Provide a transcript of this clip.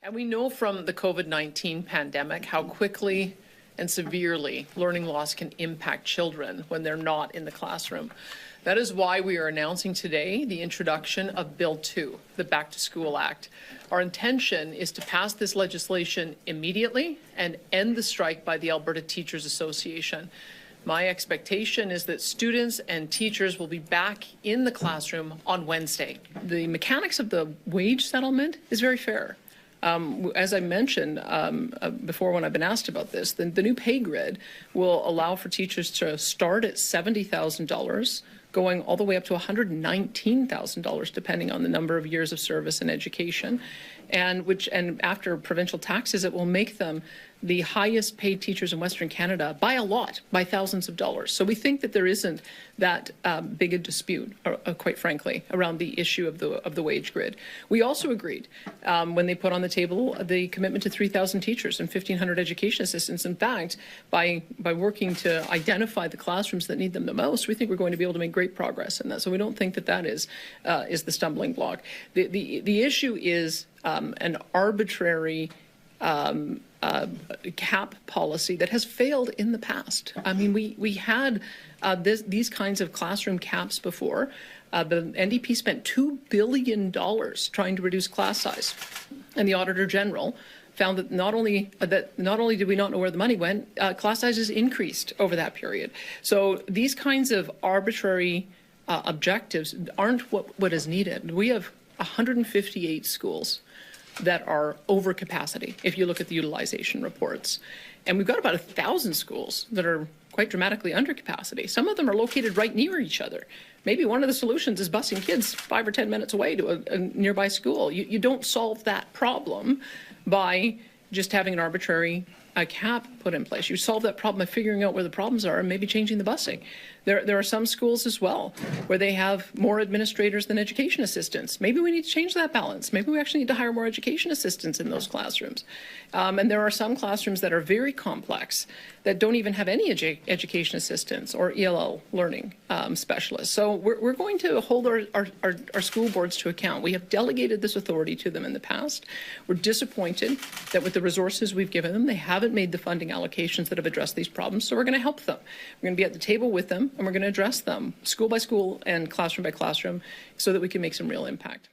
And we know from the COVID-19 pandemic how quickly and severely learning loss can impact children when they're not in the classroom. That is why we are announcing today the introduction of Bill 2, the Back to School Act. Our intention is to pass this legislation immediately and end the strike by the Alberta Teachers Association. My expectation is that students and teachers will be back in the classroom on Wednesday. The mechanics of the wage settlement is very fair. As I mentioned before when I've been asked about this, the new pay grid will allow for teachers to start at $70,000, going all the way up to $119,000, depending on the number of years of service and education. And after provincial taxes, it will make them the highest paid teachers in Western Canada by a lot, by thousands of dollars. So we think that there isn't that big a dispute, quite frankly, around the issue of the wage grid. We also agreed when they put on the table the commitment to 3,000 teachers and 1,500 education assistants. In fact, by working to identify the classrooms that need them the most, we think we're going to be able to make great progress in that. So we don't think that that is the stumbling block. The issue is an arbitrary cap policy that has failed in the past. I mean, we had these kinds of classroom caps before. The NDP spent $2 billion trying to reduce class size, and the Auditor General found that not only did we not know where the money went, class sizes increased over that period. So these kinds of arbitrary objectives aren't what is needed. We have 158 schools that are over capacity, if you look at the utilization reports. And we've got about 1,000 schools that are quite dramatically under capacity. Some of them are located right near each other. Maybe one of the solutions is busing kids 5 or 10 minutes away to a nearby school. You don't solve that problem by just having an arbitrary cap put in place. You solve that problem by figuring out where the problems are and maybe changing the busing. There are some schools as well where they have more administrators than education assistants. Maybe we need to change that balance. Maybe we actually need to hire more education assistants in those classrooms. And there are some classrooms that are very complex that don't even have any education assistants or ELL learning specialists. So we're going to hold our school boards to account. We have delegated this authority to them in the past. We're disappointed that with the resources we've given them, they haven't made the funding allocations that have addressed these problems. So we're going to help them. We're going to be at the table with them, and we're going to address them school by school and classroom by classroom so that we can make some real impact.